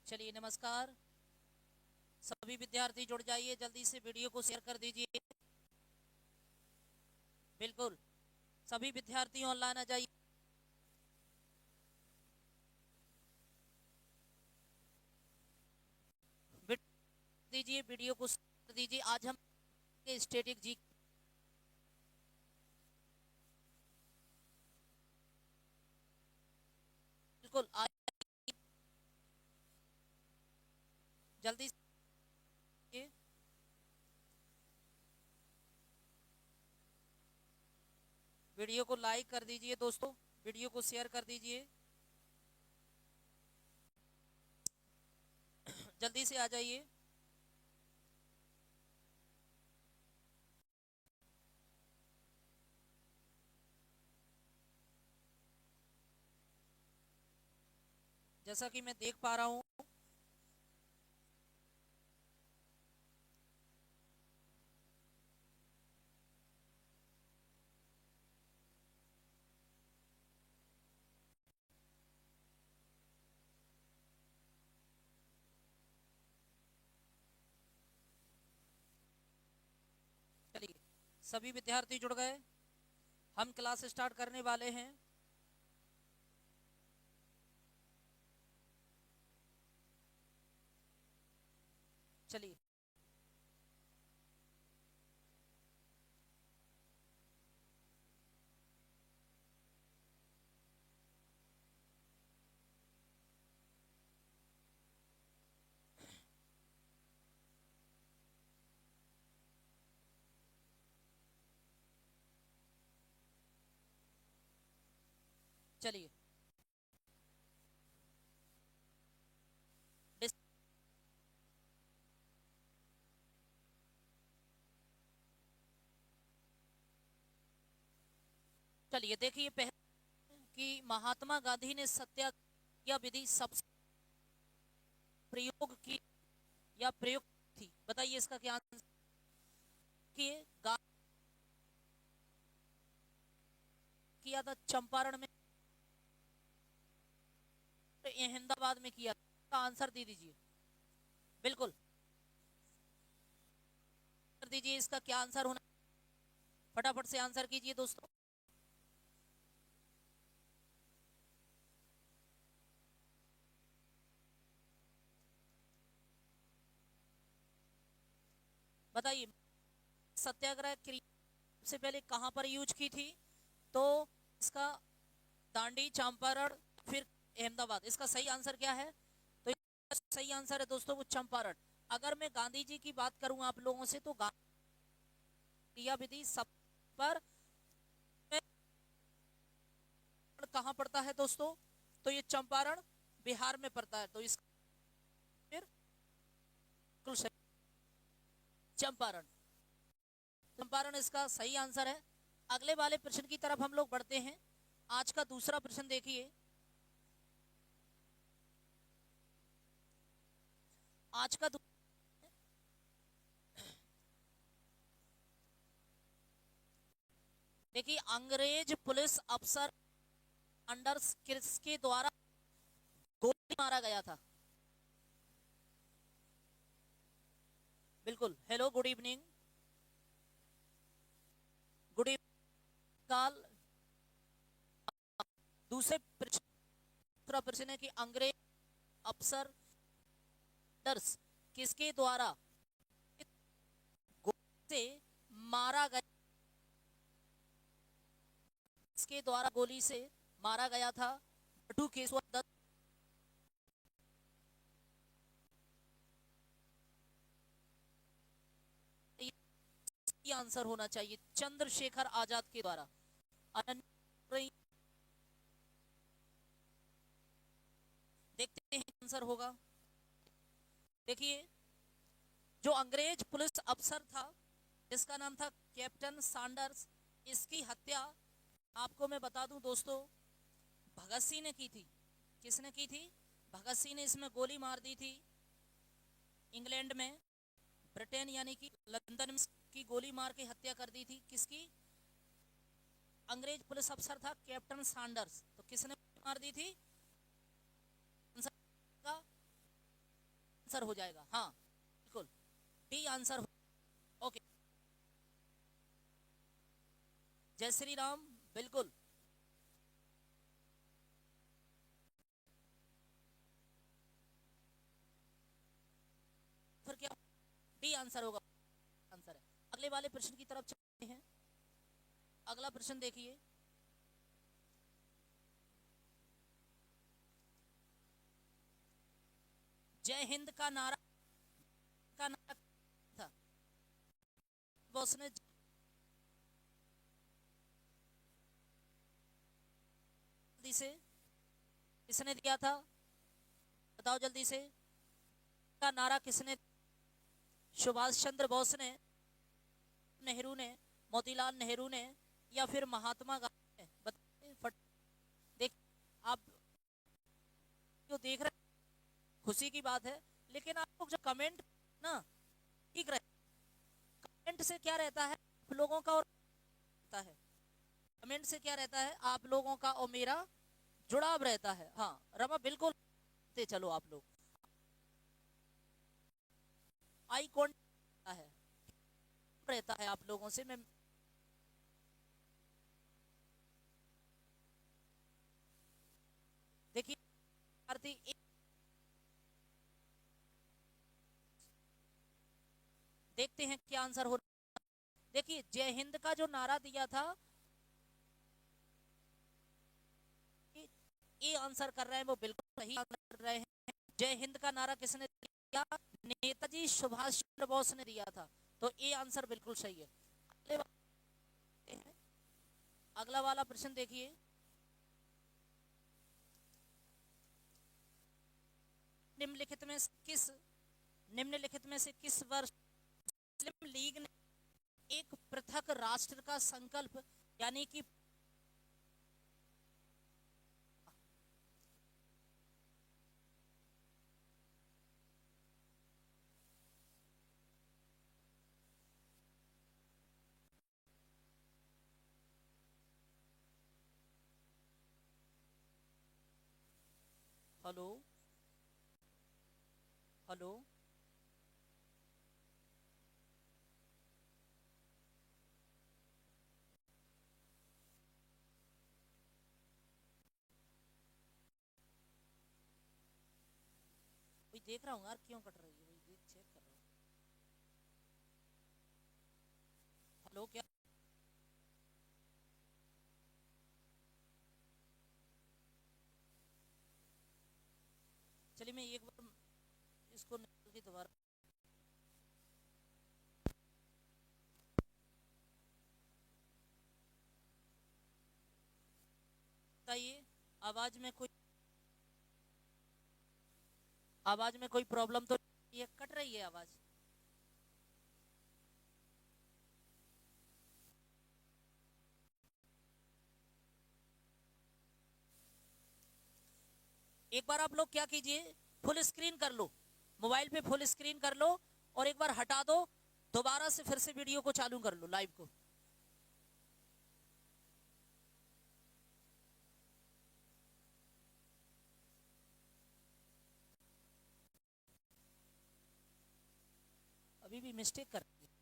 चलिए नमस्कार। सभी विद्यार्थी जुड़ जाइए, जल्दी से वीडियो को शेयर कर दीजिए। बिल्कुल, सभी विद्यार्थी ऑनलाइन आ जाइए। दीजिए वीडियो को शेयर दीजिए। आज हम स्टैटिक जी बिल्कुल आज जल्दी से वीडियो को लाइक कर दीजिए दोस्तों, वीडियो को शेयर कर दीजिए। जल्दी से आ जाइए। जैसा कि मैं देख पा रहा हूं, चलिए सभी विद्यार्थी जुड़ गए, हम क्लास स्टार्ट करने वाले हैं। चलिए चलिए चलिए देखिए, पहले कि महात्मा गांधी ने सत्याग्रह विधि सबसे प्रयोग की या प्रयुक्त थी, बताइए इसका क्या आंसर। किए किया था चंपारण में, अहमदाबाद में किया था। आंसर दे दीजिए। बिल्कुल कर दीजिए, इसका क्या आंसर होना। फटाफट से आंसर कीजिए दोस्तों। बताइए सत्याग्रह क्रिया से पहले कहां पर यूज की थी, तो इसका दांडी, चंपारण, फिर अहमदाबाद। इसका सही आंसर क्या है, तो सही आंसर है दोस्तों वो चंपारण। अगर मैं गांधी जी की बात करूं आप लोगों से, तो क्रिया विधि सब पर कहां पड़ता है दोस्तों, तो ये चंपारण बिहार में पड़ता है। तो इसका फिर चंपारण, चंपारण इसका सही आंसर है। अगले वाले प्रश्न की तरफ हम लोग बढ़ते हैं। आज का दूसरा प्रश्न देखिए। आज का देखिए, अंग्रेज पुलिस अफसर अंडर किसके द्वारा गोली मारा गया था। बिल्कुल, hello, good evening, good evening काल। दूसरा प्रश्न है कि अंग्रेज अफसर किसके द्वारा गोली से मारा गया, किसके द्वारा गोली से मारा गया था। बटू केशव दत्त, आंसर होना चाहिए चंद्रशेखर आजाद के द्वारा। अनंत, देखते हैं आंसर होगा। देखिए, जो अंग्रेज पुलिस अफसर था जिसका नाम था कैप्टन सैंडर्स, इसकी हत्या आपको मैं बता दूं दोस्तों, भगत सिंह ने की थी। किसने की थी, भगत सिंह ने इसमें गोली मार दी थी। इंग्लैंड में, ब्रिटेन यानी कि लंदन में की गोली मार के हत्या कर दी थी। किसकी, अंग्रेज पुलिस अफसर था कैप्टन सैंडर्स। तो किसने मार दी थी, आंसर हो जाएगा। हाँ बिल्कुल, डी आंसर। ओके, जय श्री राम, बिल्कुल। फिर क्या, डी आंसर होगा, आंसर है। अगले वाले प्रश्न की तरफ चलते हैं। अगला प्रश्न देखिए, जय हिंद का नारा था, बोस ने जल्दी से, किसने दिया था, बताओ जल्दी से, का नारा किसने, सुभाष चंद्र बोस ने, नेहरू ने, मोतीलाल नेहरू ने, या फिर महात्मा गांधी ने? बताइए फट। देख, आप जो देख रहे हैं खुशी की बात है, लेकिन आप लोग जो कमेंट ना, ठीक रहे, कमेंट से क्या रहता है आप लोगों का और रहता है, कमेंट से क्या रहता है आप लोगों का और मेरा जुड़ाव रहता है। हाँ रमा बिल्कुल, चलो आप लोग आई कॉन्टेक्ट है, रहता है आप लोगों से। मैं देखिए आरती, देखते हैं क्या आंसर हो। देखिए जय हिंद का जो नारा दिया था, ये आंसर कर रहे हैं, वो बिल्कुल सही आंसर कर रहे हैं। जय हिंद का नारा किसने दिया, नेताजी सुभाष चंद्र बोस ने दिया था, तो ये आंसर बिल्कुल सही है। अगला वाला प्रश्न देखिए, निम्नलिखित में से किस, निम्नलिखित में से किस वर्ष मुस्लिम लीग ने एक पृथक राष्ट्र का संकल्प, यानी कि हेलो हेलो, वही देख रहा हूँ यार क्यों कट रही है, वही देख चेक कर रहा हूँ। हेलो क्या, चलिए मैं एक बार इसको निकल के दोबारा, बताइए आवाज में कोई, आवाज में कोई प्रॉब्लम तो, ये कट रही है आवाज। एक बार आप लोग क्या कीजिए, फुल स्क्रीन कर लो, मोबाइल पे फुल स्क्रीन कर लो, और एक बार हटा दो, दोबारा से फिर से वीडियो को चालू कर लो, लाइव को। अभी भी मिस्टेक कर रही है।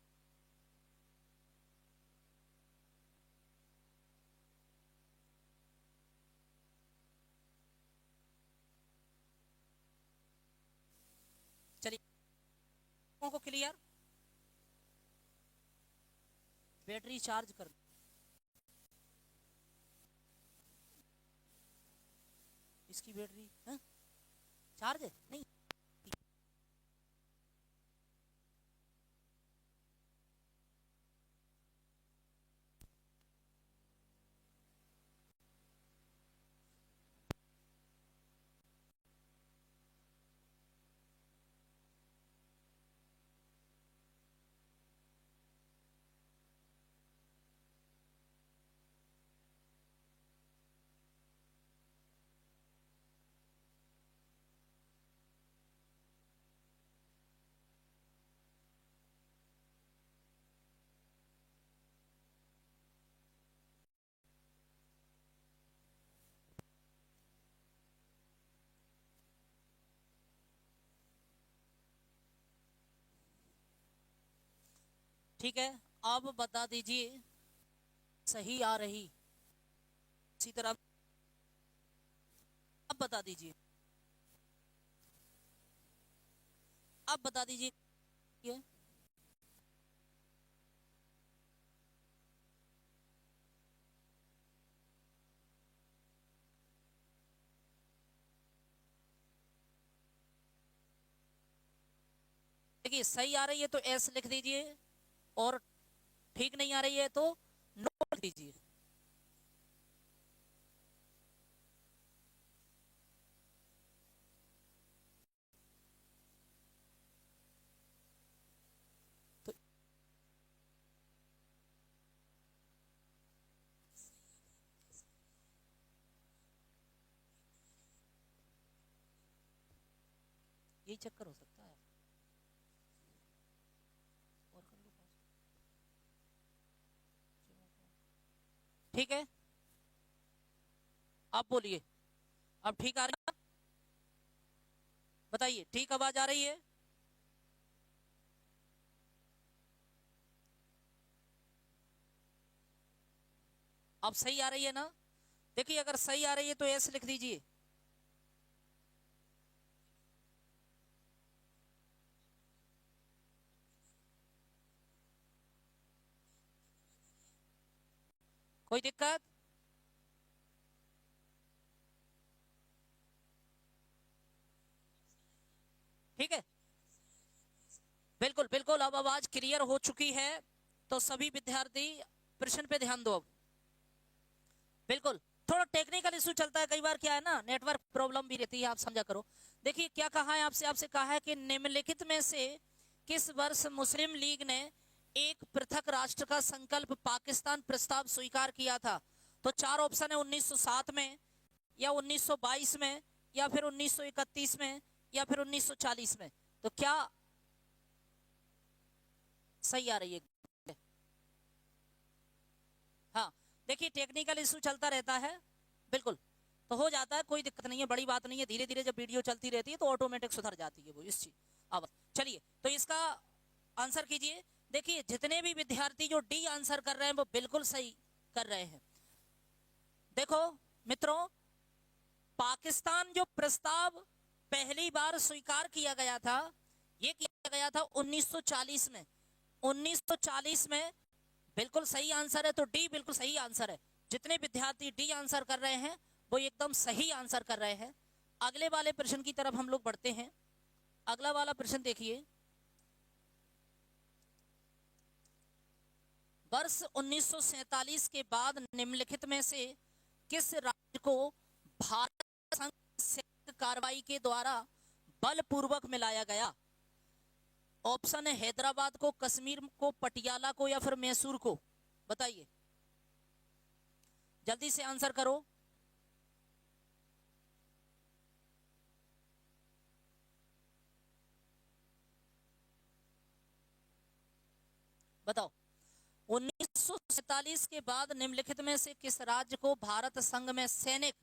चलिए को क्लियर, बैटरी चार्ज कर, इसकी बैटरी है चार्ज है नहीं, ठीक है, अब बता दीजिए सही आ रही, इसी तरह अब बता दीजिए, अब बता दीजिए। देखिए सही आ रही है तो एस लिख दीजिए, और ठीक नहीं आ रही है तो नो लिख दीजिए। तो यही चक्कर हो सकता है, और कर लो pause। ठीक है, आप बोलिए, अब ठीक आ रही है? बताइए, ठीक आवाज आ रही है? अब सही आ रही है ना? देखिए अगर सही आ रही है तो एस लिख दीजिए। कोई दिक्कत? ठीक है, बिल्कुल बिल्कुल, अब आवाज क्लियर हो चुकी है, तो सभी विद्यार्थी प्रश्न पे ध्यान दो अब। बिल्कुल, थोड़ा टेक्निकल इशू चलता है कई बार, क्या है ना, नेटवर्क प्रॉब्लम भी रहती है, आप समझा करो। देखिए क्या कहा है आपसे, आपसे कहा है कि निम्नलिखित में से किस वर्ष मुस्लिम लीग ने एक पृथक राष्ट्र का संकल्प पाकिस्तान प्रस्ताव स्वीकार किया था? तो चार ऑप्शन है, 1907 में, या 1922 में, या फिर 1931 में, या फिर 1940 में। तो क्या सही आ रही है? हाँ, देखिए टेक्निकल इशू चलता रहता है, बिल्कुल, तो हो जाता है, कोई दिक्कत नहीं है, बड़ी बात नहीं है, धीरे धीरे जब वीडियो चलती रहती है तो ऑटोमेटिक सुधर जाती है वो इस चीज। अब चलिए, तो इसका आंसर कीजिए। देखिए जितने भी विद्यार्थी जो डी आंसर कर रहे हैं वो बिल्कुल सही कर रहे हैं। देखो मित्रों, पाकिस्तान जो प्रस्ताव पहली बार स्वीकार किया गया था, ये किया गया था 1940 में। 1940 में, बिल्कुल सही आंसर है, तो डी बिल्कुल सही आंसर है। जितने विद्यार्थी डी आंसर कर रहे हैं वो एकदम सही आंसर कर रहे हैं। अगले वाले प्रश्न की तरफ हम लोग बढ़ते हैं। अगला वाला प्रश्न देखिए, वर्ष 1947 के बाद निम्नलिखित में से किस राज्य को भारत संघ सैन्य कार्रवाई के द्वारा बलपूर्वक मिलाया गया? ऑप्शन है हैदराबाद को, कश्मीर को, पटियाला को, या फिर मैसूर को। बताइए, जल्दी से आंसर करो। बताओ, 1947 के बाद निम्नलिखित में से किस राज्य को भारत संघ में सैनिक,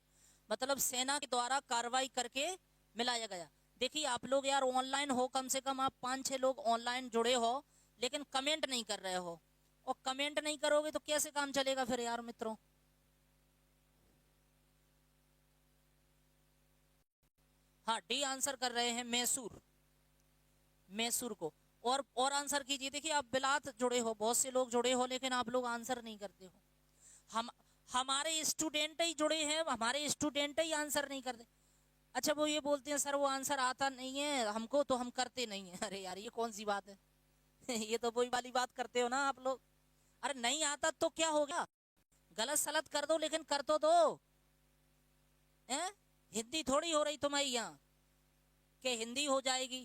मतलब सेना के द्वारा कार्रवाई करके मिलाया गया? देखिए आप लोग यार ऑनलाइन हो, कम से कम आप 5-6 लोग ऑनलाइन जुड़े हो, लेकिन कमेंट नहीं कर रहे हो, और कमेंट नहीं करोगे तो कैसे काम चलेगा फिर यार मित्रों? हाँ, डी आंसर कर रहे हैं, मैसूर, मैसूर को। और आंसर कीजिए। देखिए आप बिलात जुड़े हो, बहुत से लोग जुड़े हो, लेकिन आप लोग आंसर नहीं करते हो। हम हमारे स्टूडेंट ही जुड़े हैं, हमारे स्टूडेंट ही आंसर नहीं करते। अच्छा, वो ये बोलते हैं सर वो आंसर आता नहीं है हमको तो हम करते नहीं है। अरे यार ये कौन सी बात है? ये तो वही वाली बात करते हो ना आप लोग। अरे नहीं आता तो क्या हो गया, गलत सलत कर दो, लेकिन कर तो दो। हैं? हिंदी थोड़ी हो रही तुम्हारी यहाँ कि हिंदी हो जाएगी।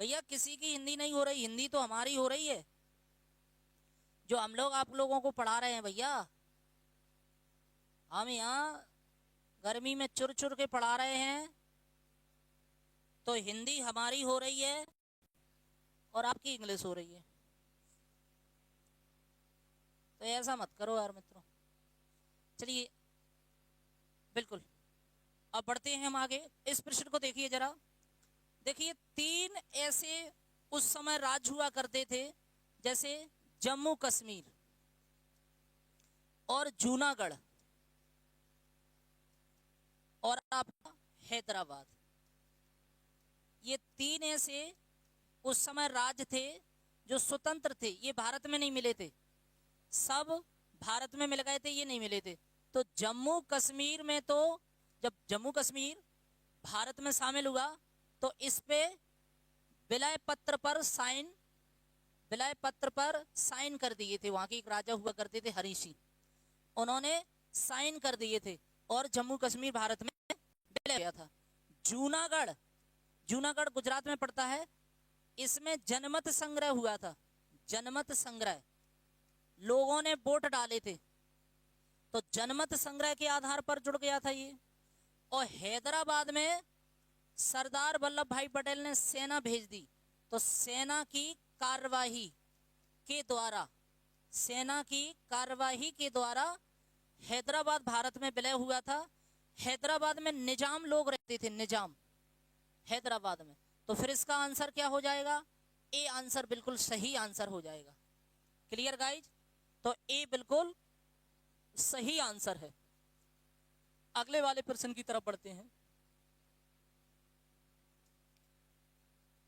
भैया किसी की हिंदी नहीं हो रही, हिंदी तो हमारी हो रही है, जो हम लोग आप लोगों को पढ़ा रहे हैं भैया। हम यहाँ गर्मी में चुर चुर के पढ़ा रहे हैं, तो हिंदी हमारी हो रही है और आपकी इंग्लिश हो रही है। तो ऐसा मत करो यार मित्रों। चलिए बिल्कुल, अब बढ़ते हैं हम आगे। इस प्रश्न को देखिए जरा। देखिए 3 ऐसे उस समय राज्य हुआ करते थे जैसे जम्मू कश्मीर और जूनागढ़ और आपका हैदराबाद, ये तीन ऐसे उस समय राज्य थे जो स्वतंत्र थे, ये भारत में नहीं मिले थे, सब भारत में मिल गए थे, ये नहीं मिले थे। तो जम्मू कश्मीर में तो जब जम्मू कश्मीर भारत में शामिल हुआ तो इस पे विलय पत्र पर साइन कर दिए थे। वहां के एक राजा हुआ करते थे हरि सिंह, उन्होंने साइन कर दिए थे और जम्मू कश्मीर भारत में विलय गया था। जूनागढ़ गुजरात में पड़ता है, इसमें जनमत संग्रह हुआ था। जनमत संग्रह, लोगों ने वोट डाले थे तो जनमत संग्रह के आधार पर जुड़ गया था ये। और हैदराबाद में सरदार वल्लभ भाई पटेल ने सेना भेज दी, तो सेना की कार्यवाही के द्वारा हैदराबाद भारत में विलय हुआ था। हैदराबाद में निजाम लोग रहते थे, निजाम हैदराबाद में। तो फिर इसका आंसर क्या हो जाएगा? ए आंसर बिल्कुल सही आंसर हो जाएगा। Clear guys? तो ए बिल्कुल सही आंसर है। अगले वाले प्रश्न की तरफ बढ़ते हैं।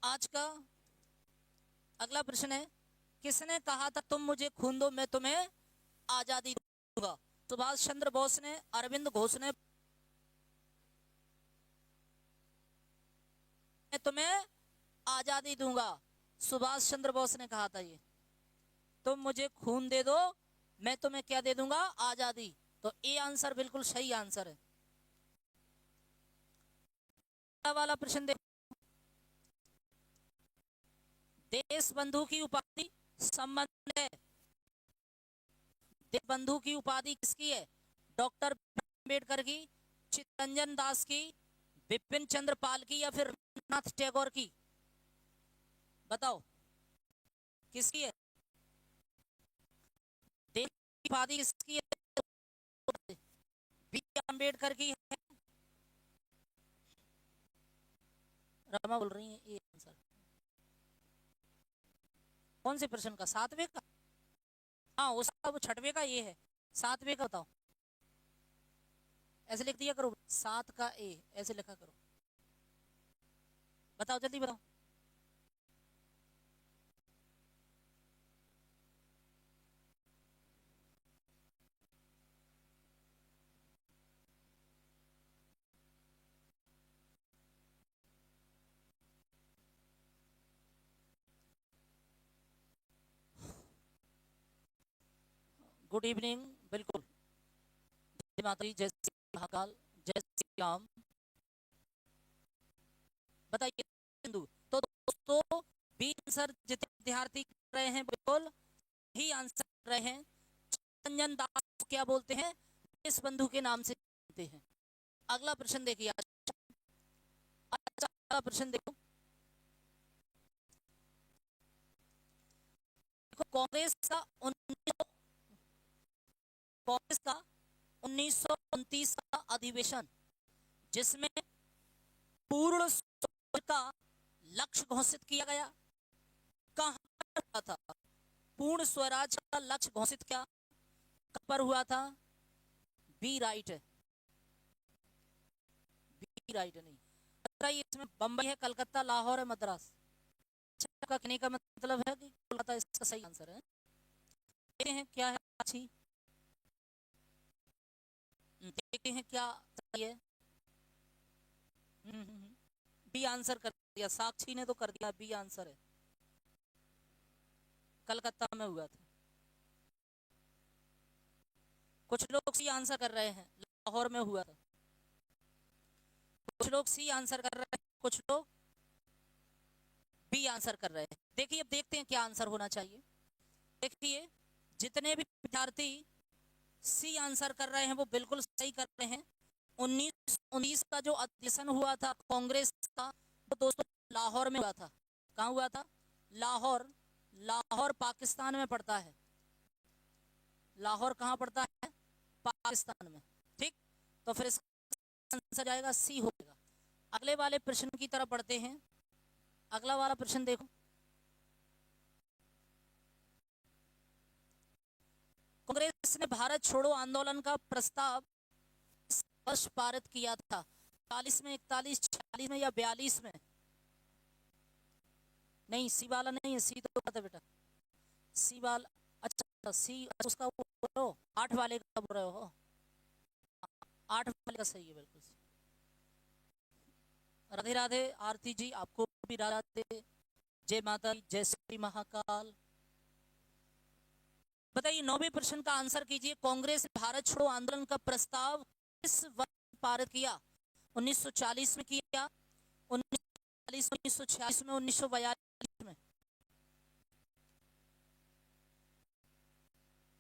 आज का अगला प्रश्न है, किसने कहा था तुम मुझे खून दो मैं तुम्हें आजादी दूंगा? सुभाष चंद्र बोस ने, अरविंद घोष ने, मैं तुम्हें आजादी दूंगा। सुभाष चंद्र बोस ने कहा था ये, तुम मुझे खून दे दो मैं तुम्हें क्या दे दूंगा? आजादी। तो ए आंसर बिल्कुल सही आंसर है। वाला प्रश्न देखो, देश बंधु की उपाधि संबंध है। देश बंधु की उपाधि किसकी है? डॉक्टर अम्बेडकर की, चित्तरंजन दास की, विपिन चंद्र पाल की, या फिर रविन्द्रनाथ टैगोर की? बताओ किसकी है देश की उपाधि? किसकी है? बी अम्बेडकर की है। रमा बोल रही है ये आंसर। कौन से प्रश्न का? 7वें का? हाँ उसका वो 6वें का ये है। 7वें का बताओ। ऐसे लिख दिया करो, 7 का ए ऐसे लिखा करो। बताओ जल्दी बताओ। Good evening. बिल्कुल, जय माता दी, जय श्री महाकाल, जय श्री राम। बताइए बिंदु। तो दोस्तों बी आंसर जितने विद्यार्थी कर रहे हैं बिल्कुल ही आंसर कर रहे हैं। चित्तरंजन दास को क्या बोलते हैं? देश बंधु के नाम से जानते हैं। अगला प्रश्न देखिए, अगला प्रश्न देखो। कांग्रेस का 1929 का अधिवेशन, जिसमें पूर्ण स्वराज का लक्ष्य घोषित किया गया, कहां पर हुआ था? पूर्ण स्वराज का लक्ष्य घोषित क्या कहां पर हुआ था? बी राइट है, बी राइट है नहीं। बताइए इसमें बंबई है, कलकत्ता, लाहौर है, मद्रास? का कहने का मतलब है कि कोलकाता इसका सही आंसर है। देखते हैं क्या है अच्छी, देखते हैं क्या सही है। बी आंसर कर दिया, साक्षी ने तो कर दिया, बी आंसर है, कलकत्ता में हुआ था। कुछ लोग सी आंसर कर रहे हैं, लाहौर में हुआ था। कुछ लोग सी आंसर कर रहे हैं, कुछ लोग बी आंसर कर रहे हैं। देखिए अब देखते हैं क्या आंसर होना चाहिए। देखिए जितने भी विद्यार्थी सी आंसर कर रहे हैं वो बिल्कुल सही कर रहे हैं। 1919 का जो अधिवेशन हुआ था कांग्रेस का, वो दोस्तों लाहौर में हुआ था। कहाँ हुआ था? लाहौर। लाहौर पाकिस्तान में पड़ता है। लाहौर कहाँ पड़ता है? पाकिस्तान में। ठीक, तो फिर इसका आंसर जाएगा सी होगा। अगले वाले प्रश्न की तरफ बढ़ते हैं। अगला वाला प्रश्न देखो, कांग्रेस ने भारत छोड़ो आंदोलन का प्रस्ताव वर्ष पारित किया था? 40 में, 41, 46 में या 42 में? नहीं, सी वाला नहीं है, सी तो पता बेटा, सी वाला। अच्छा, सी उसका वो बोल रहे हो, 8 वाले का बोल रहे हो? 8 वाले का सही है, बिल्कुल। राधे राधे आरती जी, आपको भी राधे, जय माता, जय श्री महाकाल। बताइए, 9वें प्रश्न का आंसर कीजिए। कांग्रेस भारत छोड़ो आंदोलन का प्रस्ताव किस वर्ष पारित किया? 1940 में किया, 1940, 1946 में, 1942 में?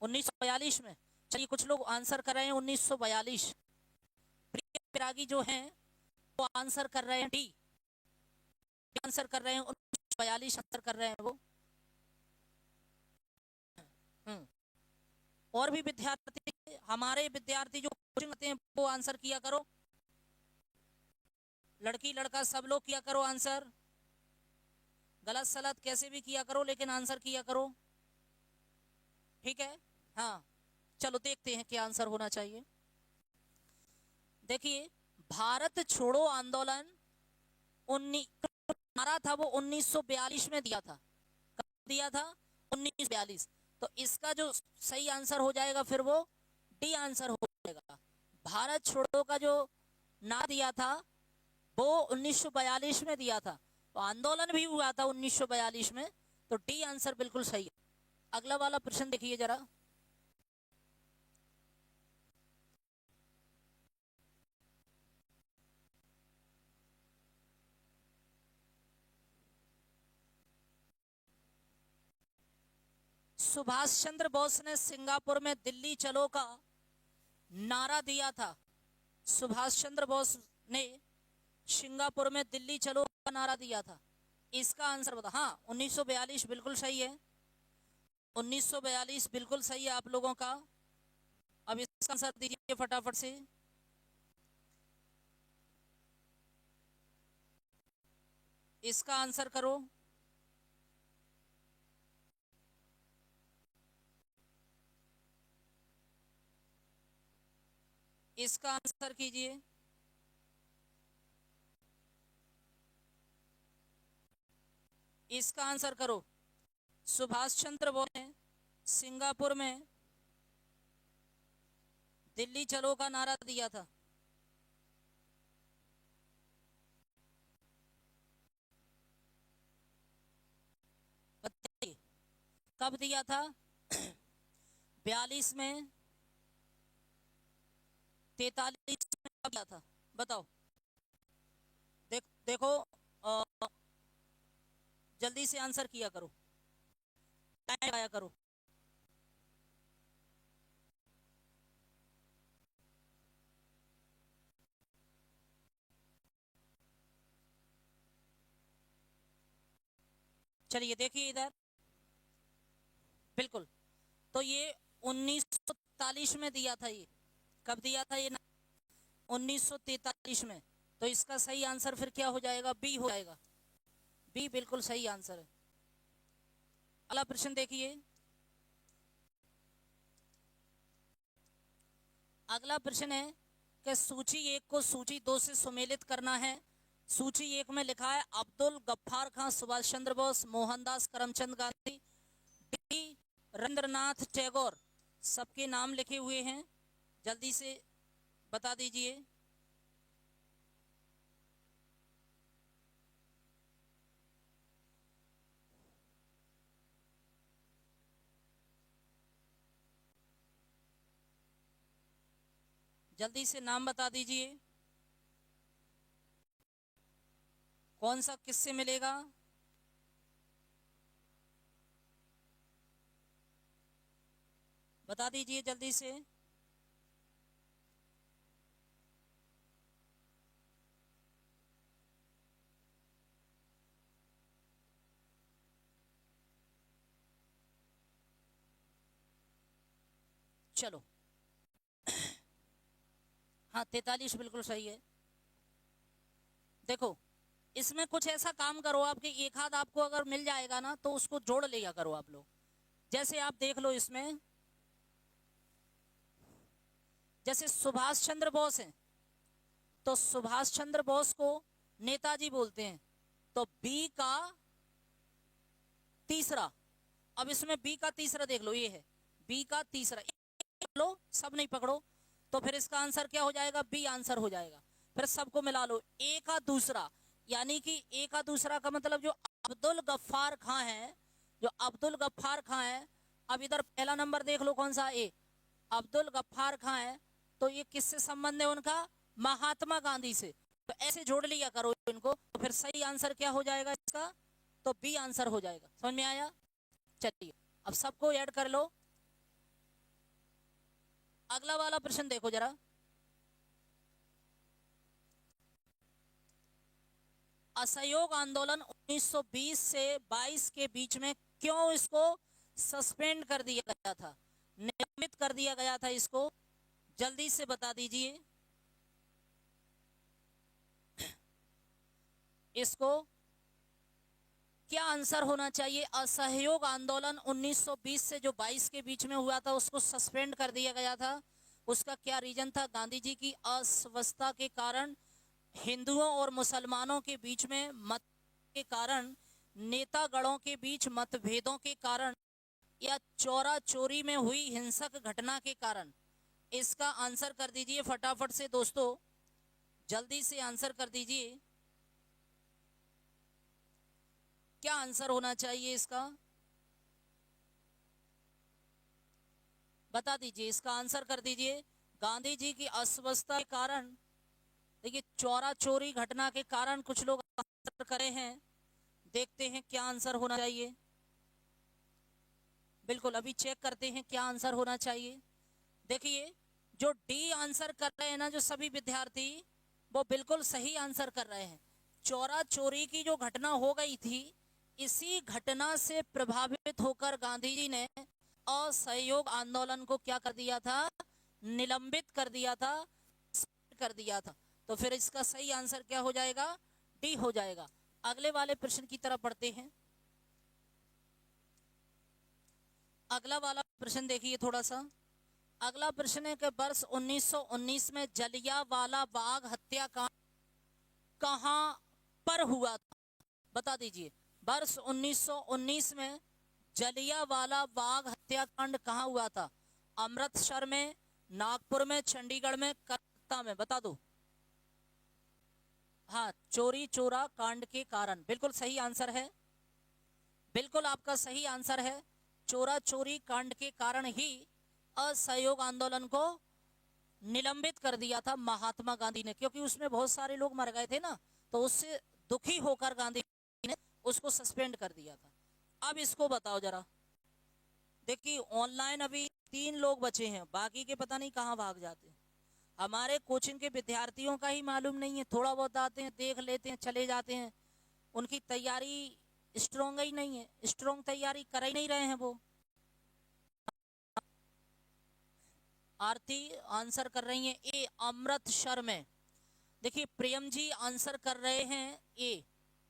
1942 में। चलिए, कुछ लोग आंसर कर रहे हैं 1942। प्रिय बैरागी जो हैं वो आंसर कर रहे हैं डी, आंसर कर रहे हैं 1942, आंसर कर रहे हैं वो। और भी विद्यार्थी, हमारे विद्यार्थी जो कोचिंग करते हैं वो आंसर किया करो। लड़की लड़का सब लोग किया करो आंसर। गलत सलत कैसे भी किया करो, लेकिन आंसर किया करो, ठीक है? हाँ, चलो देखते हैं क्या आंसर होना चाहिए। देखिए, भारत छोड़ो आंदोलन नारा था वो 1942 में दिया था। कब दिया था? 1942। तो इसका जो सही आंसर हो जाएगा फिर वो डी आंसर हो जाएगा। भारत छोड़ो का जो नारा दिया था वो 1942 में दिया था, तो आंदोलन भी हुआ था 1942 में, तो डी आंसर बिल्कुल सही है। अगला वाला प्रश्न देखिए जरा। सुभाष चंद्र बोस ने सिंगापुर में दिल्ली चलो का नारा दिया था। सुभाष चंद्र बोस ने सिंगापुर में दिल्ली चलो का नारा दिया था, इसका आंसर बता। हाँ, 1942 बिल्कुल सही है, 1942 बिल्कुल सही है आप लोगों का। अब इसका आंसर दीजिए फटाफट से। इसका आंसर करो। इसका आंसर कीजिए। इसका आंसर करो। सुभाष चंद्र बोस ने सिंगापुर में दिल्ली चलो का नारा दिया था। बताइए कब दिया था? 42 में, 43 में, कब दिया था बताओ? देखो, जल्दी से आंसर किया करो, टाइम आया करो। चलिए देखिए इधर, बिल्कुल, तो ये 1943 में दिया था। ये कब दिया था? ये 1943 में। तो इसका सही आंसर फिर क्या हो जाएगा? बी हो जाएगा। बी बिल्कुल सही आंसर है। अगला प्रश्न देखिए। अगला प्रश्न है कि सूची 1 को सूची 2 से सुमेलित करना है। सूची 1 में लिखा है अब्दुल गफ्फार खां, सुभाष चंद्र बोस, मोहनदास करमचंद गांधी, डी रविंद्रनाथ टैगोर, सबके नाम लिखे हुए हैं, जल्दी से बता दीजिए। जल्दी से नाम बता दीजिए, कौन सा किससे मिलेगा? बता दीजिए जल्दी से। चलो, हाँ 43 बिल्कुल सही है। देखो, इसमें कुछ ऐसा काम करो आपके, एक हाथ आपको अगर मिल जाएगा ना तो उसको जोड़ लिया करो आप लोग। जैसे आप देख लो इसमें, जैसे सुभाष चंद्र बोस हैं, तो सुभाष चंद्र बोस को नेताजी बोलते हैं, तो बी का तीसरा, अब इसमें बी का तीसरा देख लो, ये है बी का तीसरा, लो सब नहीं पकड़ो, तो फिर इसका आंसर क्या हो जाएगा, बी आंसर हो जाएगा। फिर सबको मिला लो, ए का दूसरा, यानी कि ए का दूसरा का मतलब जो अब्दुल गफ्फार खां है, जो अब्दुल गफ्फार खां है। अब इधर पहला नंबर देख लो कौन सा, ए, अब्दुल गफ्फार खां है, तो ये किससे संबंध है उनका, महात्मा गांधी से। तो ऐसे जोड़ लिया करो इनको, तो फिर सही आंसर क्या हो जाएगा इसका, तो बी आंसर हो जाएगा। समझ में आया? चलिए अब सबको ऐड कर लो। अगला वाला प्रश्न देखो जरा, असहयोग आंदोलन 1920 से 22 के बीच में क्यों इसको सस्पेंड कर दिया गया था, निलंबित कर दिया गया था इसको, जल्दी से बता दीजिए इसको, क्या आंसर होना चाहिए। असहयोग आंदोलन 1920 से जो 22 के बीच में हुआ था उसको सस्पेंड कर दिया गया था, उसका क्या रीजन था, गांधी जी की अस्वस्थता के कारण, हिंदुओं और मुसलमानों के बीच में मत के कारण, नेतागणों के बीच मतभेदों के कारण, या चोरा चोरी में हुई हिंसक घटना के कारण। इसका आंसर कर दीजिए फटाफट से दोस्तों, जल्दी से आंसर कर दीजिए, क्या आंसर होना चाहिए इसका, बता दीजिए, इसका आंसर कर दीजिए। गांधी जी की अस्वस्थता के कारण, देखिए चोरा चोरी घटना के कारण कुछ लोग आंसर करे हैं, देखते हैं क्या आंसर होना चाहिए। बिल्कुल अभी चेक करते हैं क्या आंसर होना चाहिए। देखिए जो डी आंसर कर रहे हैं ना जो सभी विद्यार्थी, वो बिल्कुल सही आंसर कर रहे हैं। चोरा चोरी की जो घटना हो गई थी, इसी घटना से प्रभावित होकर गांधी जी ने असहयोग आंदोलन को क्या कर दिया था, निलंबित कर दिया था, कर दिया था। तो फिर इसका सही आंसर क्या हो जाएगा, डी हो जाएगा। अगले वाले प्रश्न की तरफ बढ़ते हैं। अगला वाला प्रश्न देखिए थोड़ा सा, अगला प्रश्न है कि वर्ष 1919 में जलियांवाला बाग हत्याकांड कहां पर हुआ था, बता दीजिए। वर्ष 1919 में जलियांवाला बाग हत्याकांड कहां हुआ था, अमृतसर में, नागपुर में, चंडीगढ़ में, कलकत्ता में, बता दो। हाँ, चोरी चोरा कांड के कारण, बिल्कुल सही आंसर है, बिल्कुल आपका सही आंसर है। चोरा चोरी कांड के कारण ही असहयोग आंदोलन को निलंबित कर दिया था महात्मा गांधी ने, क्योंकि उसमें बहुत सारे लोग मर गए थे ना, तो उससे दुखी होकर गांधी ने उसको सस्पेंड कर दिया था। अब इसको बताओ जरा, देखिए ऑनलाइन अभी 3 लोग बचे हैं, बाकी के पता नहीं कहां भाग जाते हैं। हमारे कोचिंग के विद्यार्थियों का ही मालूम नहीं है, थोड़ा बहुत आते हैं, देख लेते हैं, चले जाते हैं, उनकी तैयारी स्ट्रोंग ही नहीं है, स्ट्रोंग तैयारी कर ही नहीं रहे हैं वो। आरती आंसर कर रही हैं ए, अमृतसर में। देखिए प्रियम जी आंसर कर रहे हैं ए,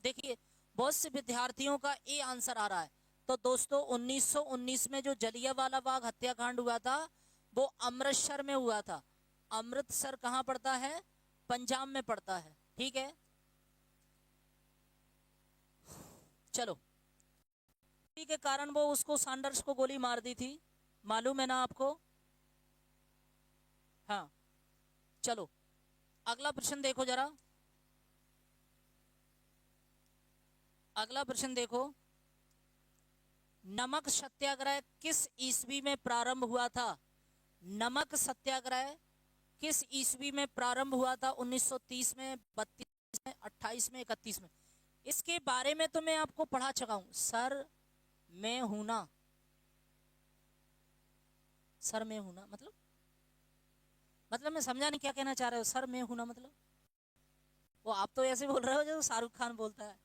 देखिए बहुत से विद्यार्थियों का ए आंसर आ रहा है। तो दोस्तों 1919 में जो जलियांवाला बाग हत्याकांड हुआ था वो अमृतसर में हुआ था। अमृतसर कहां पड़ता है, पंजाब में पड़ता है, ठीक है। चलो के कारण वो उसको सैंडर्स को गोली मार दी थी, मालूम है ना आपको। हाँ चलो अगला प्रश्न देखो जरा, अगला प्रश्न देखो, नमक सत्याग्रह किस ईस्वी में प्रारंभ हुआ था, नमक सत्याग्रह किस ईस्वी में प्रारंभ हुआ था, 1930 में, 32 में, 28 में, 31 में। इसके बारे में तो मैं आपको पढ़ा चुका हूं। सर मैं हूं ना, सर मैं हूं ना मतलब मैं समझा नहीं क्या कहना चाह रहे हो, सर मैं हूं ना मतलब वो आप तो ऐसे बोल रहे हो जो शाहरुख खान बोलता है।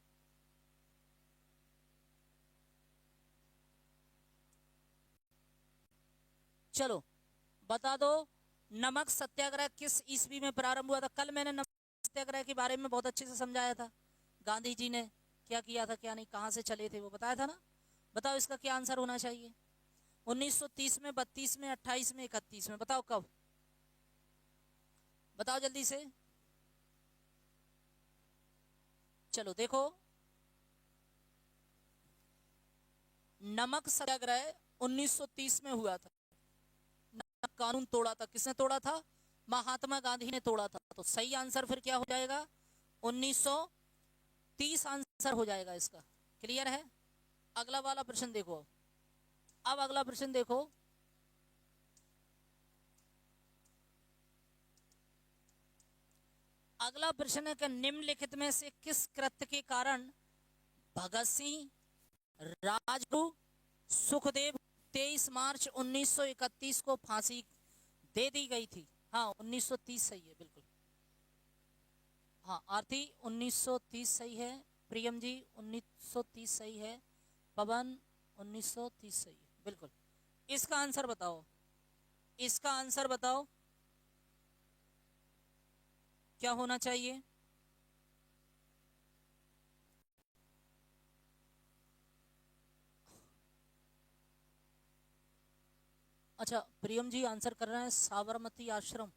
चलो बता दो नमक सत्याग्रह किस ईस्वी में प्रारंभ हुआ था। कल मैंने नमक सत्याग्रह के बारे में बहुत अच्छे से समझाया था, गांधी जी ने क्या किया था क्या नहीं, कहां से चले थे वो बताया था ना। बताओ इसका क्या आंसर होना चाहिए, 1930 में, 32 में, 28 में, 31 में, बताओ कब। बताओ जल्दी से। चलो देखो, नमक सत्याग्रह 1930 में हुआ था। नमक कानून तोड़ा था, किसने तोड़ा था? महात्मा गांधी ने तोड़ा था। तो सही आंसर फिर क्या हो जाएगा? 1930 आंसर हो जाएगा इसका। क्लियर है? अगला वाला प्रश्न देखो। अब अगला प्रश्न देखो, अगला प्रश्न है कि निम्नलिखित में से किस कृत्य के कारण भगत सिंह, राजगुरु, सुखदेव 23 मार्च 1931 को फांसी दे दी गई थी? हाँ 1930 सही है बिल्कुल। हाँ आरती 1930 सही है, प्रियम जी 1930 सही है, पवन 1930 सही है बिल्कुल। इसका आंसर बताओ, इसका आंसर बताओ क्या होना चाहिए? अच्छा प्रियम जी आंसर कर रहे हैं साबरमती आश्रम।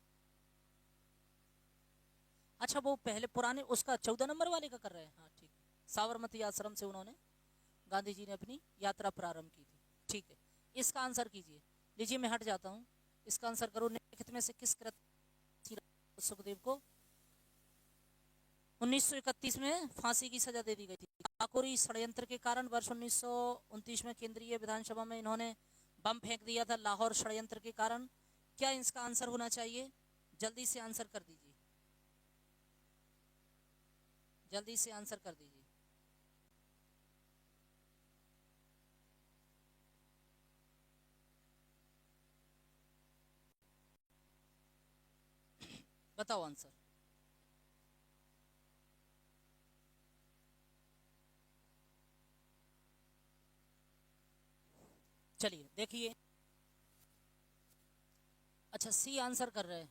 अच्छा वो पहले पुराने उसका 14 नंबर वाले का कर रहे हैं। हाँ ठीक है, साबरमती आश्रम से उन्होंने, गांधी जी ने अपनी यात्रा प्रारंभ की थी। ठीक है, इसका आंसर कीजिए। लीजिए मैं हट जाता हूँ, इसका आंसर करो। निम्नलिखित में से किस कृत्य सुखदेव को 1931 में फांसी की सजा दे दी गई थी? काकोरी षड्यंत्र के कारण वर्ष 1929 में केंद्रीय विधानसभा में इन्होंने बम फेंक दिया था, लाहौर षड्यंत्र के कारण। क्या इसका आंसर होना चाहिए? जल्दी से आंसर कर दीजिए, जल्दी से आंसर कर दीजिए। बताओ आंसर। चलिए देखिए, अच्छा सी आंसर कर रहे हैं,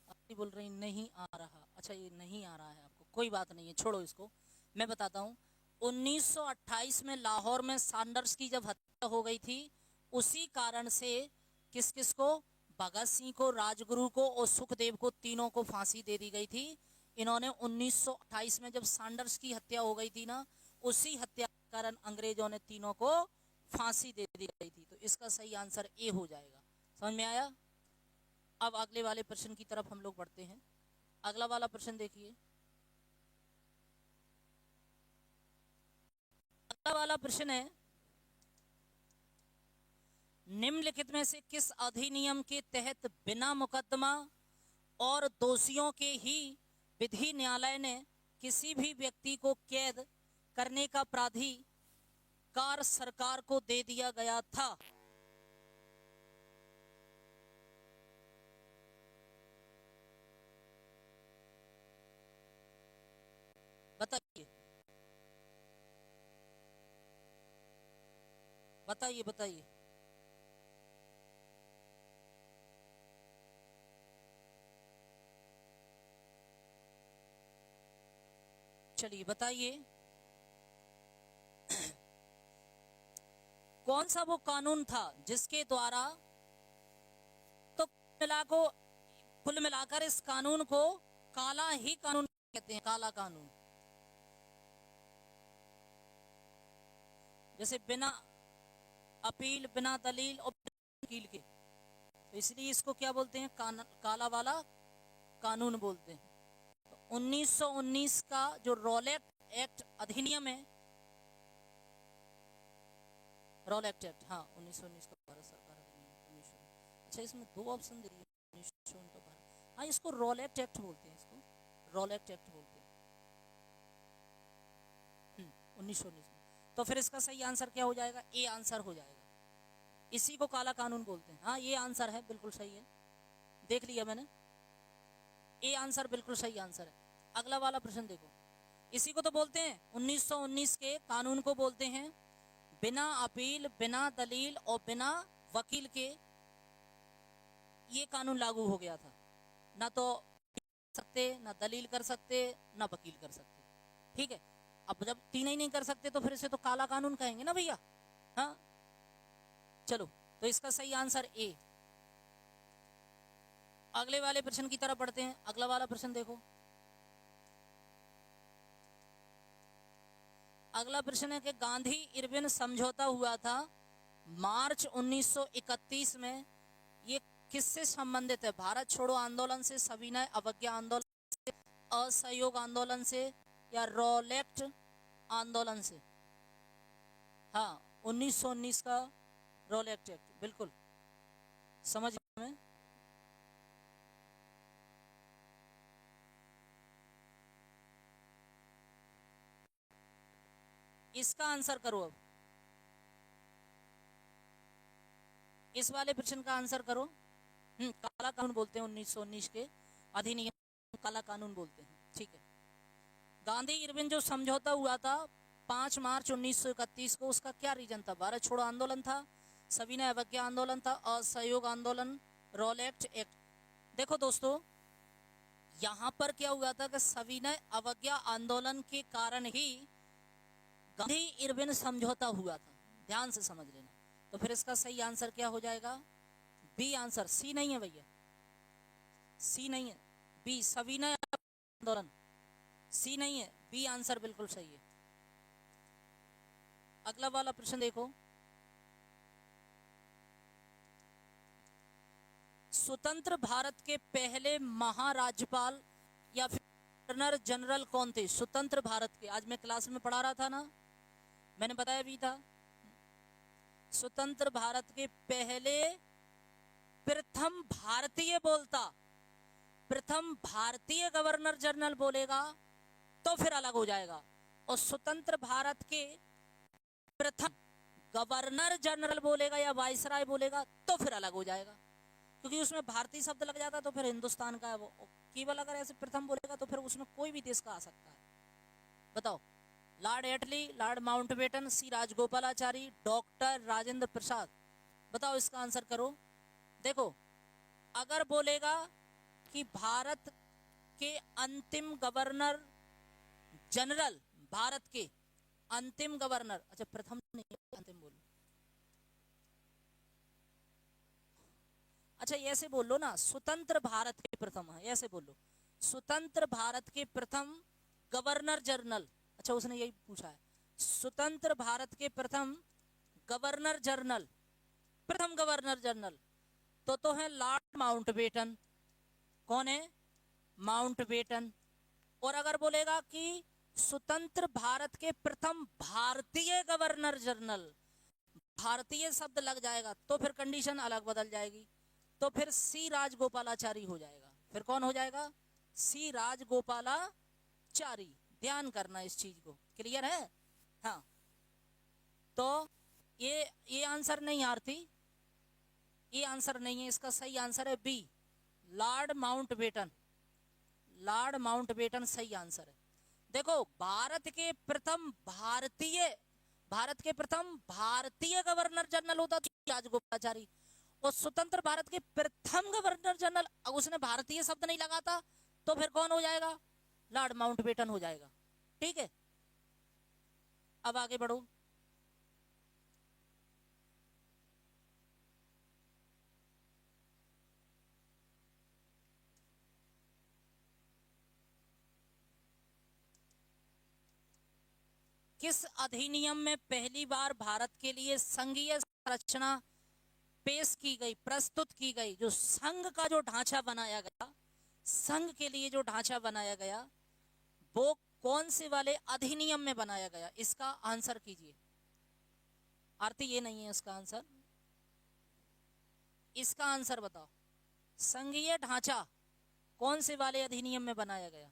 आप बोल रही नहीं आ रहा। अच्छा ये नहीं आ रहा है आपको, कोई बात नहीं है, छोड़ो इसको। मैं बताता हूँ, 1928 में लाहौर में सैंडर्स की जब हत्या हो गई थी, उसी कारण से किस किस को, भगत सिंह को, राजगुरु को और सुखदेव को, तीनों को फांसी दे दी गई थी। इन्होंने 1928 में जब सैंडर्स की हत्या हो गई थी ना, उसी हत्या के कारण अंग्रेजों ने तीनों को फांसी दे दी गई थी। तो इसका सही आंसर ए हो जाएगा। समझ में आया? अब अगले वाले प्रश्न की तरफ हम लोग बढ़ते हैं। अगला वाला प्रश्न देखिए, अगला वाला प्रश्न है, निम्नलिखित में से किस अधिनियम के तहत बिना मुकदमा और दोषियों के ही विधि न्यायालय ने किसी भी व्यक्ति को कैद करने का प्राधिकार सरकार को दे दिया गया था? बताइए बताइए बताइए। चलिए बताइए, कौन सा वो कानून था जिसके द्वारा, तो कुल मिलाकर इस कानून को काला ही कानून कहते हैं, काला कानून। जैसे बिना अपील, बिना दलील और बिना वकील के, तो इसलिए इसको क्या बोलते हैं? काला वाला कानून बोलते हैं। तो 1919 का जो रॉलेट एक्ट अधिनियम है, रॉलेट एक्ट, हाँ 1919 का भारत सरकार अधिनियम 1919। अच्छा इसमें दो ऑप्शन दे दिए, 1919 का भारत, हाँ इसको रॉलेट एक्ट बोलते हैं, इसको रॉलेट एक्ट बोलते हैं 1919 में। तो फिर इसका सही आंसर क्या हो जाएगा? ए आंसर हो जाएगा। इसी को काला कानून बोलते हैं। हाँ ये आंसर है, बिल्कुल सही है, देख लिया मैंने, ए आंसर बिल्कुल सही आंसर है। अगला वाला प्रश्न देखो, इसी को तो बोलते हैं 1919 के कानून को बोलते हैं बिना अपील, बिना दलील और बिना वकील के ये कानून लागू हो गया था। ना तो सकते, ना दलील कर सकते, ना वकील कर सकते। ठीक है, अब जब तीन ही नहीं कर सकते तो फिर इसे तो काला कानून कहेंगे ना भैया। हाँ चलो, तो इसका सही आंसर ए। अगले वाले प्रश्न की तरफ बढ़ते हैं। अगला वाला प्रश्न देखो। अगला प्रश्न है कि गांधी इरविन समझौता हुआ था मार्च 1931 में, ये किससे संबंधित है? भारत छोड़ो आंदोलन से, सविनय अवज्ञा आंदोलन से, असहयोग आंदोलन से, या रोलेक्ट आंदोलन से? हाँ, 1919 का रोलेक्ट एक्ट, बिल्कुल समझ में। इसका आंसर करो। अब इस वाले प्रश्न का आंसर करो। काला कानून बोलते हैं 1919 के अधिनियम, काला कानून बोलते हैं, ठीक है। गांधी इरविन जो समझौता हुआ था 5 मार्च 1931 को, उसका क्या रीजन था? भारत छोड़ो आंदोलन था, सविनय अवज्ञा आंदोलन था, असहयोग आंदोलन, रोलेक्ट एक्ट। देखो दोस्तों, यहां पर क्या हुआ था कि सविनय अवज्ञा आंदोलन के कारण ही गांधी इरविन समझौता हुआ था, ध्यान से समझ लेना। तो फिर इसका सही आंसर क्या हो जाएगा? B answer. सी नहीं है भैया, सी नहीं है, बी सविनय आंदोलन। सी नहीं है, बी आंसर बिल्कुल सही है। अगला वाला प्रश्न देखो। स्वतंत्र भारत के पहले महाराज्यपाल या फिर गवर्नर जनरल कौन थे? स्वतंत्र भारत के, आज मैं क्लास में पढ़ा रहा था ना, मैंने बताया भी था। स्वतंत्र भारत के पहले प्रथम भारतीय बोलता, प्रथम भारतीय गवर्नर जनरल बोलेगा तो फिर अलग हो जाएगा, और स्वतंत्र भारत के प्रथम गवर्नर जनरल बोलेगा या वाइसराय बोलेगा तो फिर अलग हो जाएगा, क्योंकि उसमें भारतीय शब्द लग जाता तो फिर हिंदुस्तान का है वो। केवल अगर ऐसे प्रथम बोलेगा तो फिर उसमें कोई भी देश का आ सकता है। बताओ, लॉर्ड एटली, लॉर्ड माउंटबेटन, सी राजगोपालाचारी, डॉक्टर राजेंद्र प्रसाद? बताओ इसका आंसर करो। देखो, अगर बोलेगा कि भारत के अंतिम गवर्नर जनरल, भारत के अंतिम गवर्नर, अच्छा प्रथम नहीं, अंतिम बोलो। अच्छा ऐसे बोल लो ना, स्वतंत्र भारत के प्रथम है, ऐसे बोलो, स्वतंत्र भारत के प्रथम गवर्नर जनरल। अच्छा उसने यही पूछा है, स्वतंत्र भारत के प्रथम गवर्नर जनरल, प्रथम गवर्नर जनरल तो है लॉर्ड माउंटबेटन। कौन है? माउंटबेटन। और अगर बोलेगा कि स्वतंत्र भारत के प्रथम भारतीय गवर्नर जनरल, भारतीय शब्द लग जाएगा तो फिर कंडीशन अलग बदल जाएगी, तो फिर सी राजगोपालाचारी हो जाएगा। फिर कौन हो जाएगा? सी राजगोपालाचारी। ध्यान करना इस चीज को, क्लियर है? हाँ, तो ये आंसर नहीं आरती, ये आंसर नहीं है, इसका सही आंसर है B, Lord Mountbatten. Lord Mountbatten सही आंसर है। देखो, भारत के प्रथम भारतीय गवर्नर जनरल होता था राजगोपालाचारी, और स्वतंत्र भारत के प्रथम गवर्नर जनरल, उसने भारतीय शब्द नहीं लगाता तो फिर कौन हो जाएगा? लॉर्ड माउंटबेटन हो जाएगा। ठीक है, अब आगे बढ़ो। किस अधिनियम में पहली बार भारत के लिए संघीय संरचना पेश की गई, प्रस्तुत की गई? जो संघ का जो ढांचा बनाया गया, संघ के लिए जो ढांचा बनाया गया, वो कौन से वाले अधिनियम में बनाया गया? इसका आंसर कीजिए। आरती ये नहीं है इसका आंसर, इसका आंसर बताओ। संघीय ढांचा कौन से वाले अधिनियम में बनाया गया?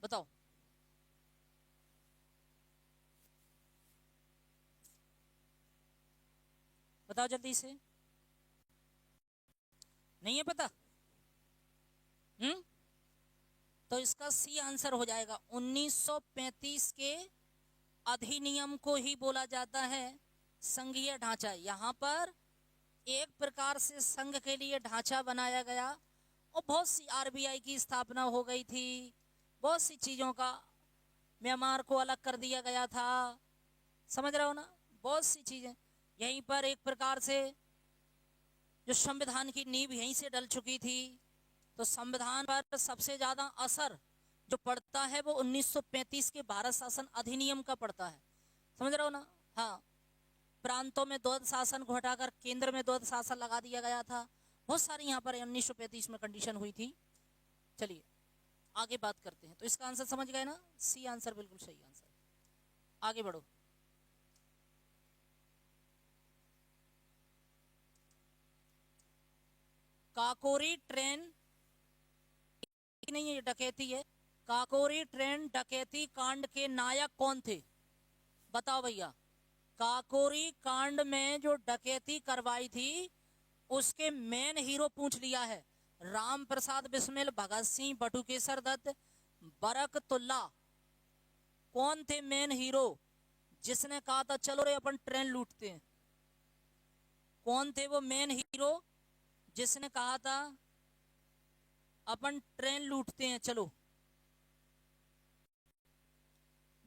बताओ। बताओ जल्दी से, नहीं है पता? तो इसका सी आंसर हो जाएगा। 1935 के अधिनियम को ही बोला जाता है संघीय ढांचा। यहां पर एक प्रकार से संघ के लिए ढांचा बनाया गया, और बहुत सी आरबीआई की स्थापना हो गई थी, बहुत सी चीजों का, म्यांमार को अलग कर दिया गया था, समझ रहे हो ना, बहुत सी चीजें। यहीं पर एक प्रकार से जो संविधान की नींव यहीं से डल चुकी थी। तो संविधान पर सबसे ज्यादा असर जो पड़ता है वो 1935 के भारत शासन अधिनियम का पड़ता है, समझ रहे हो ना। हाँ, प्रांतों में द्वैध शासन को हटाकर केंद्र में द्वैध शासन लगा दिया गया था। बहुत सारी यहाँ पर 1935 में कंडीशन हुई थी। चलिए आगे बात करते हैं। तो इसका आंसर समझ गए ना, सी आंसर बिल्कुल सही आंसर। आगे बढ़ो। काकोरी ट्रेन नहीं है, ये डकैती है। काकोरी ट्रेन डकैती कांड के नायक कौन थे, बताओ भैया। काकोरी कांड में जो डकैती करवाई थी उसके मेन हीरो पूछ लिया है। राम प्रसाद बिस्मिल, भगत सिंह, बटुकेश्वर दत्त, बरकतुल्ला, कौन थे मेन हीरो जिसने कहा था चलो रे अपन ट्रेन लूटते हैं? कौन थे वो मेन हीरो जिसने कहा था अपन ट्रेन लूटते हैं चलो?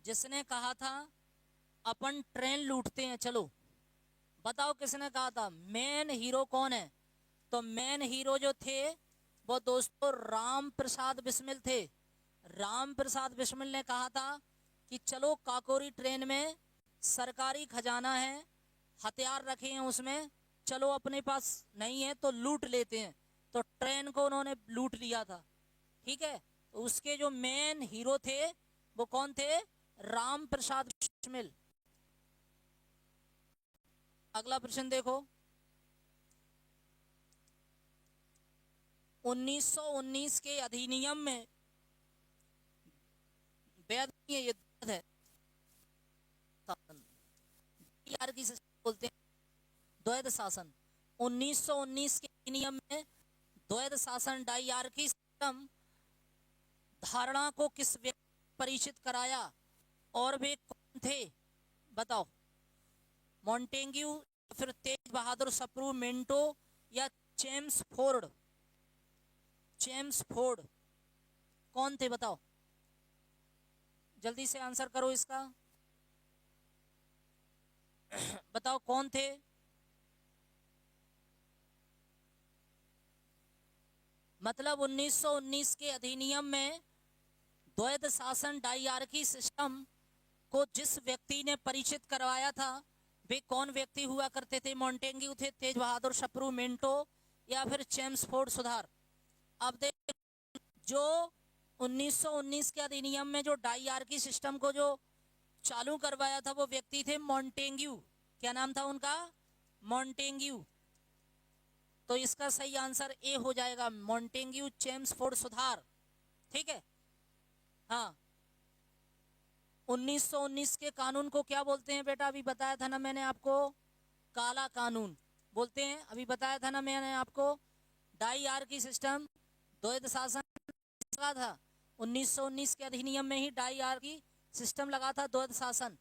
जिसने कहा था अपन ट्रेन लूटते हैं चलो, बताओ किसने कहा था? मेन हीरो कौन है? तो मेन हीरो जो थे वो दोस्तों राम प्रसाद बिस्मिल थे। राम प्रसाद बिस्मिल ने कहा था कि चलो काकोरी ट्रेन में सरकारी खजाना है, हथियार रखे हैं उसमें, चलो अपने पास नहीं है तो लूट लेते हैं। तो ट्रेन को उन्होंने लूट लिया था, ठीक है। तो उसके जो मेन हीरो थे वो कौन थे? राम प्रसाद बिस्मिल। अगला प्रश्न देखो। 1919 के अधिनियम में वैध ये है की बोलते हैं द्वैध शासन। 1919 के अधिनियम में द्वैध शासन डायरकी सिस्टम धारणा को किस व्यक्ति परिचित कराया और वे कौन थे, बताओ। मॉन्टेग्यू, फिर तेज बहादुर सप्रू, मिंटो या जेम्स फोर्ड? जेम्स फोर्ड कौन थे बताओ, जल्दी से आंसर करो इसका। बताओ कौन थे? मतलब 1919 के अधिनियम में द्वैध शासन डायरकी सिस्टम को जिस व्यक्ति ने परिचित करवाया था वे कौन व्यक्ति हुआ करते थे? मॉन्टेग्यू थे, तेज बहादुर सप्रू, मिंटो या फिर जेम्स फोर्ड? सुधार। अब देख, जो 1919 के अधिनियम में जो डायरकी सिस्टम को जो चालू करवाया था वो व्यक्ति थे मॉन्टेग्यू। क्या नाम था उनका? मॉन्टेग्यू। तो इसका सही आंसर ए हो जाएगा, मॉन्टेग्यू, जेम्स फोर्ड। सुधार, ठीक है। हाँ, 1919 के कानून को क्या बोलते हैं बेटा? अभी बताया था ना मैंने आपको, काला कानून बोलते हैं। अभी बताया था ना मैंने आपको, डायरकी सिस्टम, द्वैध शासन लगा था 1919 के अधिनियम में ही, डायरकी सिस्टम लगा था, द्वैध शासन,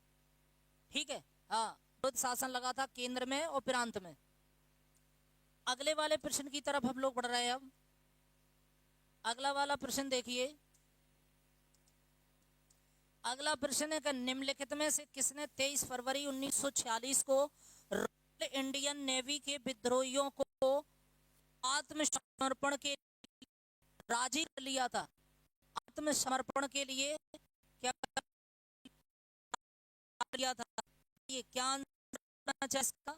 ठीक है। हाँ, द्वैध शासन लगा था केंद्र में और प्रांत में। अगले वाले प्रश्न की तरफ हम लोग बढ़ रहे हैं। अब अगला वाला प्रश्न देखिए। अगला प्रश्न है कि निम्नलिखित में से किसने 23 फरवरी 1946 को रॉयल इंडियन नेवी के विद्रोहियों को आत्मसमर्पण के राजी कर लिया था? आत्मसमर्पण के लिए क्या लिया था? ये क्या आंसर चाहिए इसका?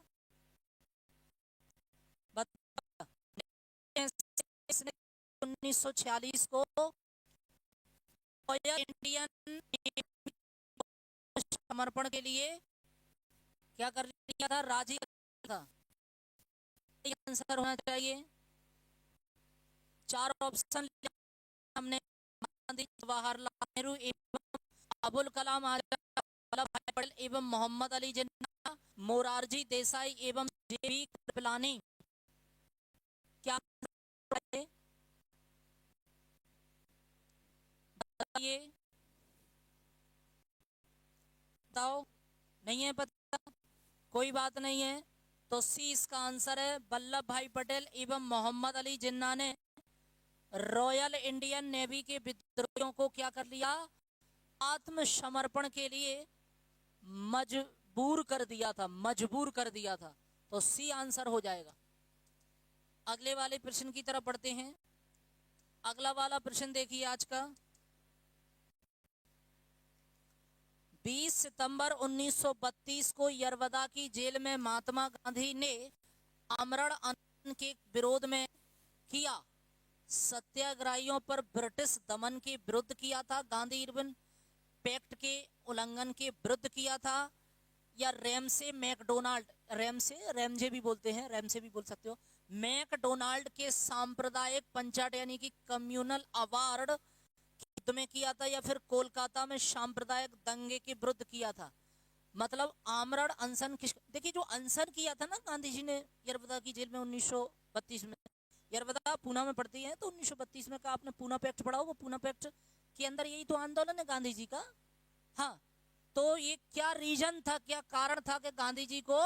1946 को रॉयल इंडियन नेवी समर्पण के लिए क्या कर लिया था? राजी था। आंसर होना चाहिए। चार ऑप्शन हमने, गांधी, जवाहरलाल नेहरू एवं अबुल कलाम आजाद, वल्लभ भाई पटेल एवं मोहम्मद अली जिन्ना, मोरारजी देसाई एवं जेबी कृपलानी। क्या बताइए, बताओ। नहीं है पता, कोई बात नहीं है। तो सी इसका आंसर है। वल्लभ भाई पटेल एवं मोहम्मद अली जिन्ना ने रॉयल इंडियन नेवी के विद्रोहियों को क्या कर लिया? आत्मसमर्पण के लिए मजबूर कर दिया था, मजबूर कर दिया था। तो सी आंसर हो जाएगा। अगले वाले प्रश्न की तरफ बढ़ते हैं। अगला वाला प्रश्न देखिए आज का। 20 सितंबर 1932 को यरवदा की जेल में महात्मा गांधी ने आमरण अनशन के विरोध में किया सत्याग्रहियों पर ब्रिटिश दमन के विरुद्ध किया था, गांधी इरविन पैक्ट के उल्लंघन के विरुद्ध किया था, या रेमसे मैकडोनाल्ड, रेमजे भी बोलते हैं, रेमसे भी बोल सकते हो, मैकडोनाल्ड के सांप्रदायिक पंचायत यानी कि कम्युनल अवार्ड युद्ध में किया था, या फिर कोलकाता में सांप्रदायिक दंगे के विरुद्ध किया था। मतलब आमरण अनशन किस, देखिए जो अनशन किया था ना गांधी जी ने यरवदा की जेल में 1932 में, यरवदा पूना में पड़ती है, तो 1932 में का आपने पूना पैक्ट पढ़ा होगा, पूना पैक्ट के अंदर यही तो आंदोलन है गांधी जी का। हाँ, तो ये क्या रीजन था, क्या कारण था कि गांधी जी को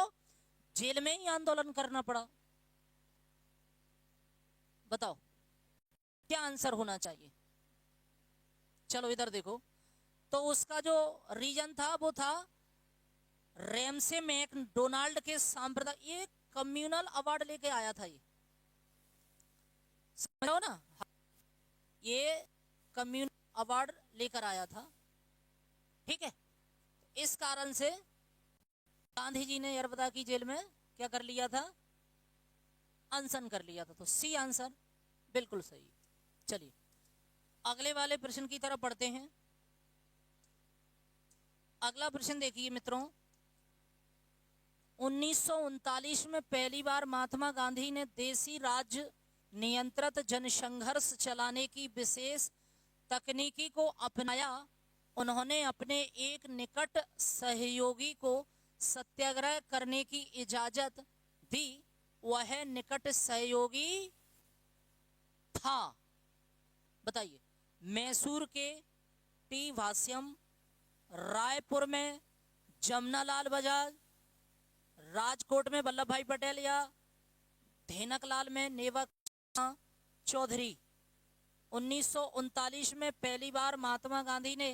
जेल में ही आंदोलन करना पड़ा? बताओ क्या आंसर होना चाहिए। चलो इधर देखो, तो उसका जो रीजन था वो था रेमसे मैकडोनाल्ड के सांप्रदायिक, ये कम्युनल अवार्ड लेके आया था, ये समझो ना, ये कम्युनल अवार्ड लेकर आया था, ठीक है। इस कारण से गांधी जी ने यरवदा की जेल में क्या कर लिया था, अनशन कर लिया था। तो सी आंसर बिल्कुल सही। चलिए अगले वाले प्रश्न की तरफ बढ़ते हैं। अगला प्रश्न देखिए मित्रों, 1939 में पहली बार महात्मा गांधी ने देसी राज्य नियंत्रित जनसंघर्ष चलाने की विशेष तकनीकी को अपनाया। उन्होंने अपने एक निकट सहयोगी को सत्याग्रह करने की इजाजत दी। वह निकट सहयोगी था, बताइए। मैसूर के टी भाष्यम, रायपुर में जमनालाल बजाज, राजकोट में वल्लभ भाई पटेल, या धेनकलाल में नेवा चौधरी। 1939 में पहली बार महात्मा गांधी ने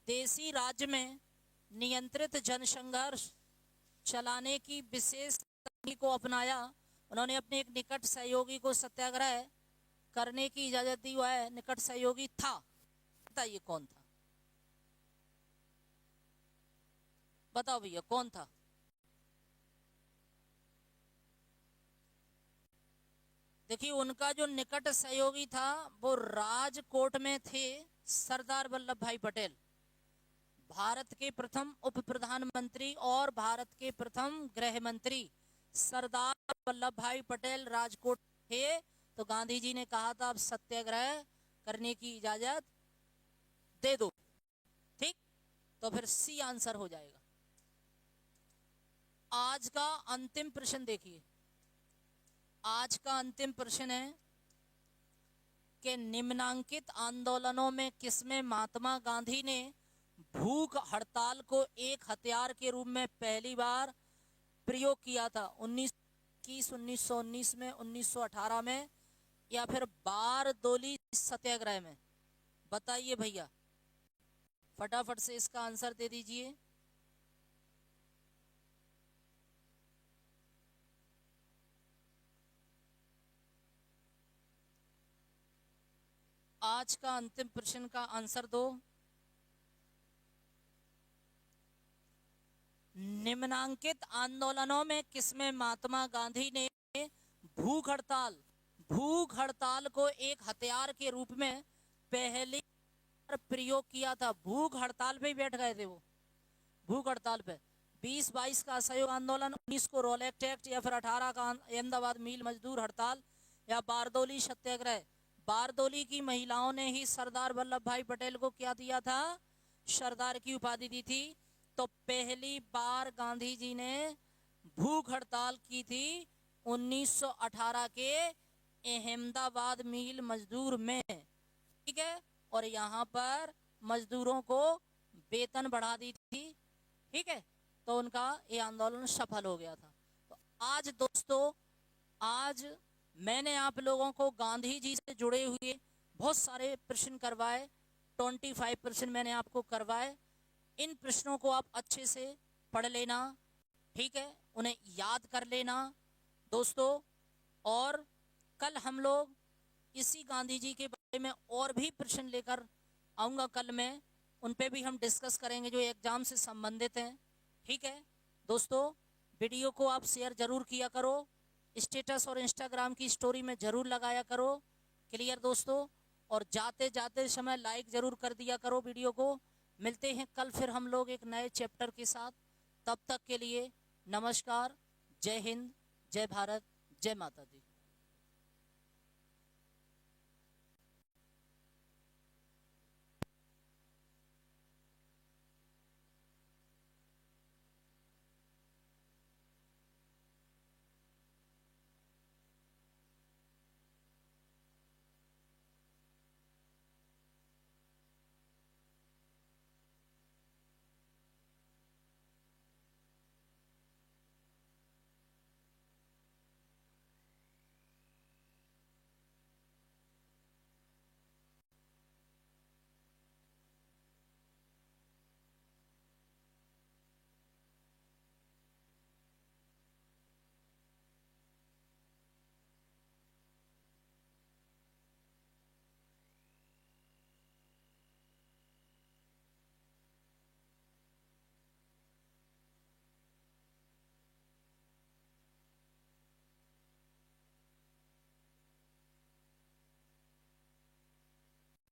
देसी राज्य में नियंत्रित जनसंघर्ष चलाने की विशेष तकनीक को अपनाया। उन्होंने अपने एक निकट सहयोगी को सत्याग्रह करने की इजाजत दी। वह निकट सहयोगी था, बताइए कौन था, बताओ भैया कौन था। देखिए उनका जो निकट सहयोगी था वो राजकोट में थे सरदार वल्लभ भाई पटेल, भारत के प्रथम उप प्रधानमंत्री और भारत के प्रथम गृह मंत्री सरदार वल्लभ भाई पटेल राजकोट थे। तो गांधी जी ने कहा था अब सत्याग्रह करने की इजाजत दे दो, ठीक। तो फिर सी आंसर हो जाएगा। आज का अंतिम प्रश्न देखिए, आज का अंतिम प्रश्न है कि निम्नांकित आंदोलनों में किसमें महात्मा गांधी ने भूख हड़ताल को एक हथियार के रूप में पहली बार प्रयोग किया था? 1921, 1919 में, 1918 में, या फिर बारदोली सत्याग्रह में? बताइए भैया, फटाफट से इसका आंसर दे दीजिए। आज का अंतिम प्रश्न का आंसर दो। निम्नांकित आंदोलनों में किसमें महात्मा गांधी ने भूख हड़ताल को एक हथियार के रूप में पहली बार प्रयोग किया था? भूख हड़ताल पे ही बैठ गए थे वो, भूख हड़ताल पे। 20-22 का असहयोग आंदोलन, 19 को रोलेक्ट एक्ट, या फिर 18 का अहमदाबाद मील मजदूर हड़ताल, या बारदोली सत्याग्रह। बारदोली की महिलाओं ने ही सरदार वल्लभ भाई पटेल को क्या दिया था? सरदार की उपाधि दी थी। तो पहली बार गांधी जी ने भूख हड़ताल की थी 1918 के अहमदाबाद मील मजदूर में, ठीक है। और यहाँ पर मजदूरों को वेतन बढ़ा दी थी, ठीक है। तो उनका ये आंदोलन सफल हो गया था। तो आज दोस्तों, आज मैंने आप लोगों को गांधी जी से जुड़े हुए बहुत सारे प्रश्न करवाए, 25 प्रश्न मैंने आपको करवाए। इन प्रश्नों को आप अच्छे से पढ़ लेना, ठीक है, उन्हें याद कर लेना दोस्तों। और कल हम लोग इसी गांधी जी के बारे में और भी प्रश्न लेकर आऊँगा कल मैं, उन पे भी हम डिस्कस करेंगे जो एग्ज़ाम से संबंधित हैं। ठीक है दोस्तों, वीडियो को आप शेयर ज़रूर किया करो, स्टेटस और इंस्टाग्राम की स्टोरी में ज़रूर लगाया करो। क्लियर दोस्तों, और जाते जाते समय लाइक ज़रूर कर दिया करो वीडियो को। मिलते हैं कल फिर हम लोग एक नए चैप्टर के साथ। तब तक के लिए नमस्कार, जय हिंद, जय भारत, जय माता दी।